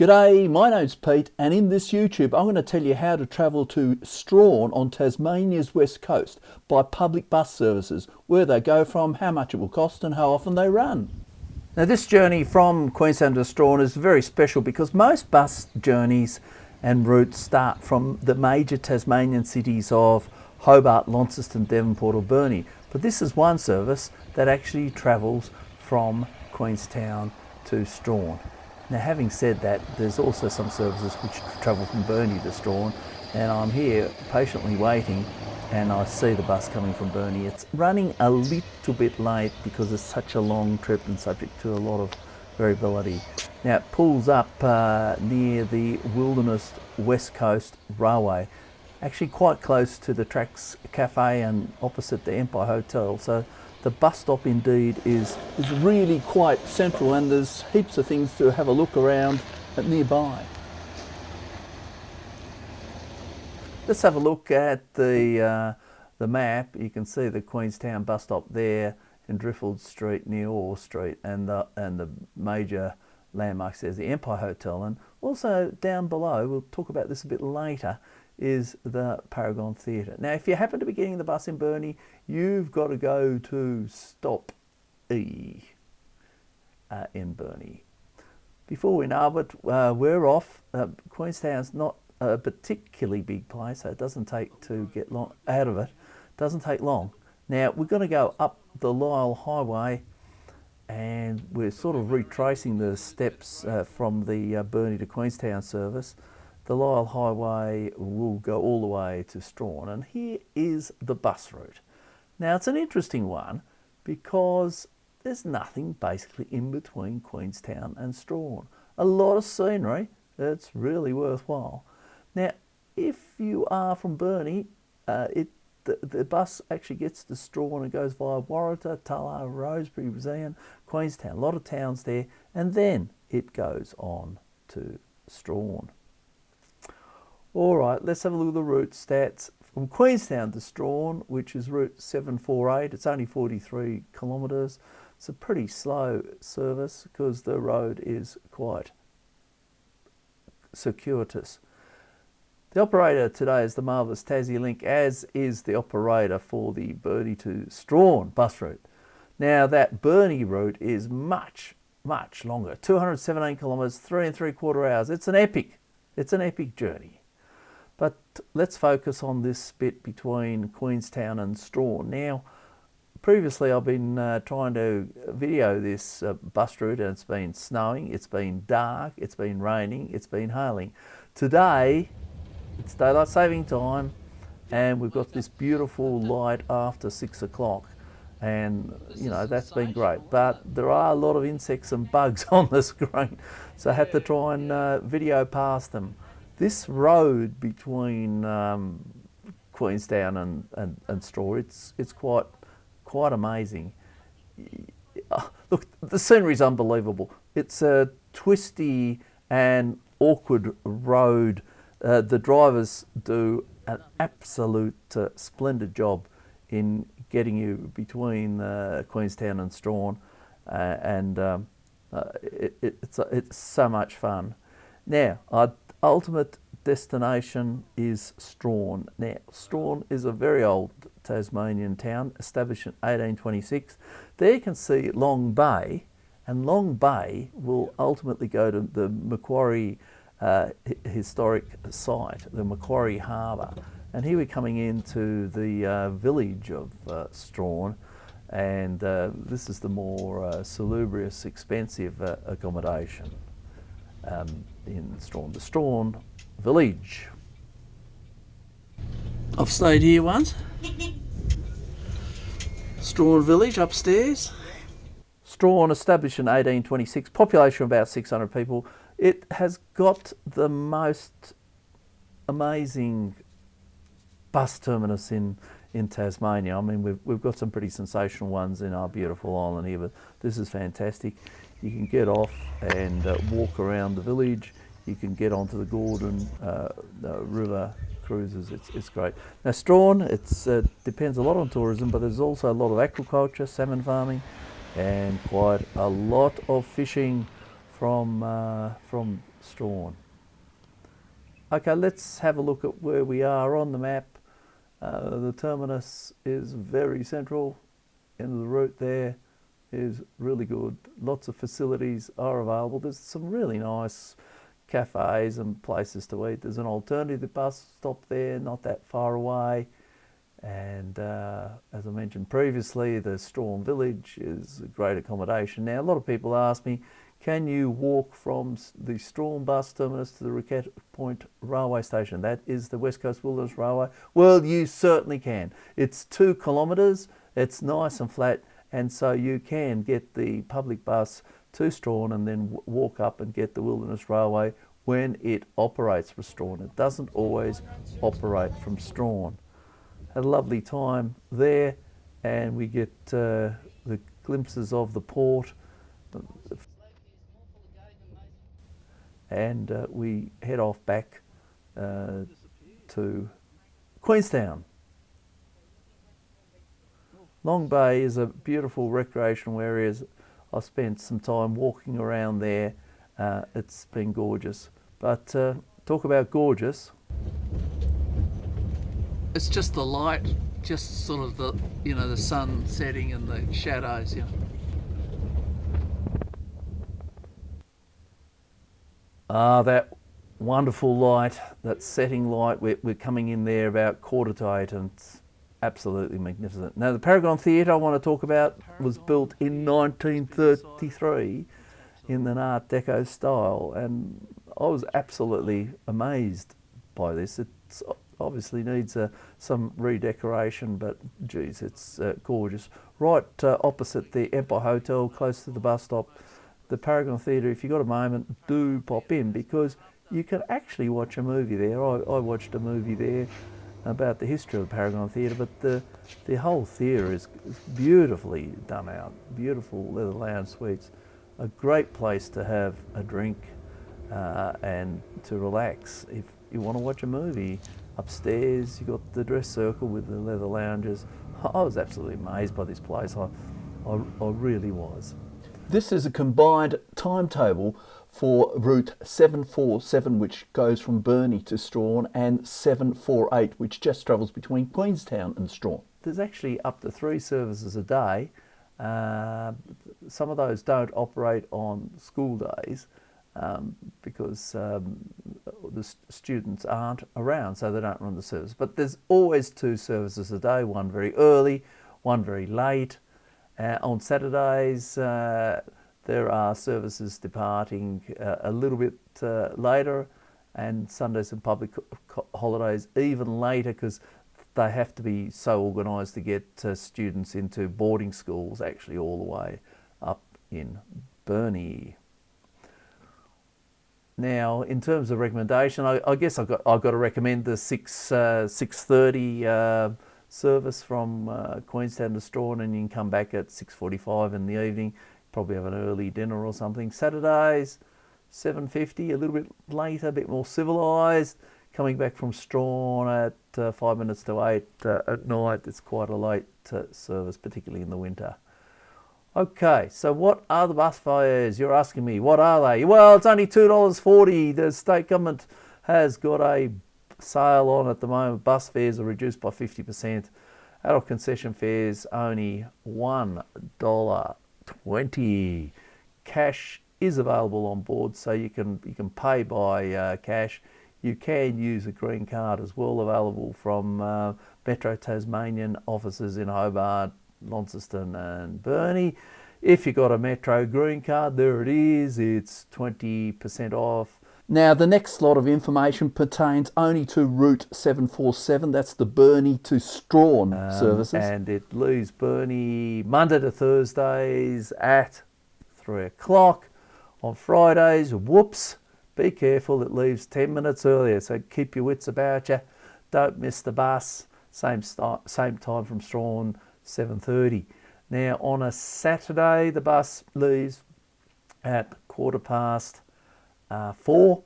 G'day, my name's Pete, and in this YouTube I'm going to tell you how to travel to Strahan on Tasmania's west coast by public bus services, where they go from, how much it will cost and how often they run. Now this journey from Queenstown to Strahan is very special because most bus journeys and routes start from the major Tasmanian cities of Hobart, Launceston, Devonport or Burnie, but this is one service that actually travels from Queenstown to Strahan. Now, having said that, there's also some services which travel from Burnie to Strahan, and I'm here patiently waiting and I see the bus coming from Burnie. It's running a little bit late because it's such a long trip and subject to a lot of variability. Now, it pulls up near the Wilderness West Coast Railway, actually quite close to the Tracks Cafe and opposite the Empire Hotel. So the bus stop indeed is really quite central, and there's heaps of things to have a look around at nearby. Let's have a look at the map. You can see the Queenstown bus stop there in Driffield Street near Orr Street, and the major landmarks. There's the Empire Hotel, and also down below, we'll talk about this a bit later, is the Paragon Theatre. Now, if you happen to be getting the bus in Burnie, you've got to go to stop E in Burnie. Before we know it, we're off. Queenstown's not a particularly big place, so it doesn't take to get long out of it. Doesn't take long. Now, we're going to go up the Lyell Highway, and we're sort of retracing the steps from the Burnie to Queenstown service. The Lyell Highway will go all the way to Strahan, and here is the bus route. Now, it's an interesting one because there's nothing basically in between Queenstown and Strahan. A lot of scenery. It's really worthwhile. Now, if you are from Burnie, the bus actually gets to Strahan and goes via Warrata, Tulla, Rosebery, Brisbane, Queenstown, a lot of towns there, and then it goes on to Strahan. All right, let's have a look at the route stats. From Queenstown to Strahan, which is route 748, it's only 43 kilometres. It's a pretty slow service because the road is quite circuitous. The operator today is the marvellous Tassie Link, as is the operator for the Burnie to Strahan bus route. Now, that Burnie route is much, much longer. 217 kilometres, 3 3/4 hours. It's an epic journey. But let's focus on this bit between Queenstown and Strahan. Now, previously I've been trying to video this bus route, and it's been snowing, it's been dark, it's been raining, it's been hailing. Today, it's daylight saving time, and we've got this beautiful light after 6 o'clock. And, you know, that's been great. But there are a lot of insects and bugs on the screen, so I had to try and video past them. This road between Queenstown and Strahan, it's quite amazing. Look, the scenery's unbelievable. It's a twisty and awkward road. The drivers do an absolute splendid job in getting you between Queenstown and Strahan, and it's so much fun. Now, our ultimate destination is Strahan. Now, Strahan is a very old Tasmanian town, established in 1826. There you can see Long Bay, and Long Bay will ultimately go to the Macquarie historic site, the Macquarie Harbour. And here we're coming into the village of Strahan, and this is the more salubrious, expensive accommodation in Strahan, the Strahan village. I've stayed here once. Strahan village upstairs. Strahan established in 1826, population of about 600 people. It has got the most amazing bus terminus in Tasmania. I mean, we've got some pretty sensational ones in our beautiful island here, but this is fantastic. You can get off and walk around the village. You can get onto the Gordon River cruises. It's great. Now, Strahan, it depends a lot on tourism, but there's also a lot of aquaculture, salmon farming, and quite a lot of fishing from Strahan. Okay, let's have a look at where we are on the map. The terminus is very central. End of the route there is really good. Lots of facilities are available. There's some really nice cafes and places to eat. There's an alternative bus stop there, not that far away. And as I mentioned previously, the Strahan Village is a great accommodation. Now, a lot of people ask me, can you walk from the Strahan bus terminus to the Roquette Point railway station? That is the West Coast Wilderness Railway. Well, you certainly can. It's 2 kilometres, it's nice and flat, and so you can get the public bus to Strahan and then walk up and get the Wilderness Railway when it operates from Strahan. It doesn't always operate from Strahan. Had a lovely time there, and we get the glimpses of the port, and we head off back to Queenstown. Long Bay is a beautiful recreational area. I spent some time walking around there. It's been gorgeous. But talk about gorgeous. It's just the light, just sort of the, you know, the sun setting and the shadows, you know. That wonderful light, that setting light. We're coming in there about 7:45 and it's absolutely magnificent. Now, the Paragon Theatre I want to talk about was built in 1933 in an Art Deco style, and I was absolutely amazed by this. It obviously needs some redecoration, but geez, it's gorgeous. Right opposite the Empire Hotel, close to the bus stop, the Paragon Theatre. If you've got a moment, do pop in, because you can actually watch a movie there. I watched a movie there about the history of the Paragon Theatre, but the whole theatre is beautifully done out. Beautiful leather lounge suites. A great place to have a drink and to relax. If you want to watch a movie, upstairs you've got the dress circle with the leather lounges. I was absolutely amazed by this place. I really was. This is a combined timetable for route 747, which goes from Burnie to Strahan, and 748, which just travels between Queenstown and Strahan. There's actually up to 3 services a day. Some of those don't operate on school days because the students aren't around, so they don't run the service. But there's always 2 services a day, one very early, one very late. On Saturdays, there are services departing a little bit later, and Sundays and public holidays even later, because they have to be so organised to get students into boarding schools actually all the way up in Burnie. Now, in terms of recommendation, I guess I've got to recommend the 6:30 service from Queenstown to Strahan, and you can come back at 6:45 in the evening. Probably have an early dinner or something. Saturdays, 7:50, a little bit later, a bit more civilised. Coming back from Strahan at 5 minutes to 8 at night. It's quite a late service, particularly in the winter. Okay, so what are the bus fares? You're asking me, what are they? Well, it's only $2.40. The state government has got a sale on at the moment. Bus fares are reduced by 50%. Adult concession fares only $1.20. Cash is available on board, so you can pay by cash. You can use a green card as well, available from Metro Tasmanian offices in Hobart, Launceston and Burnie. If you've got a Metro green card, there it is. It's 20% off. Now, the next lot of information pertains only to route 747. That's the Burnie to Strahan services. And it leaves Burnie Monday to Thursdays at 3 o'clock. On Fridays, whoops, be careful, it leaves 10 minutes earlier. So keep your wits about you. Don't miss the bus. Same time from Strahan, 7:30. Now, on a Saturday, the bus leaves at 4:15.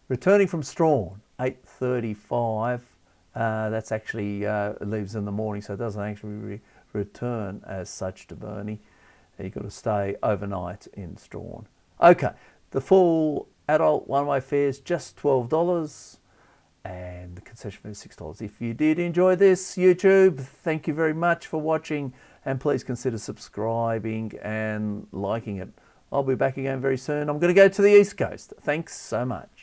Returning from Strahan, 8:35. That's actually leaves in the morning, so it doesn't actually return as such to Burnie. You've got to stay overnight in Strahan. Okay, the full Adult one-way fares just $12, and the concession fee is $6. If you did enjoy this, YouTube, thank you very much for watching, and please consider subscribing and liking it. I'll be back again very soon. I'm going to go to the East Coast. Thanks so much.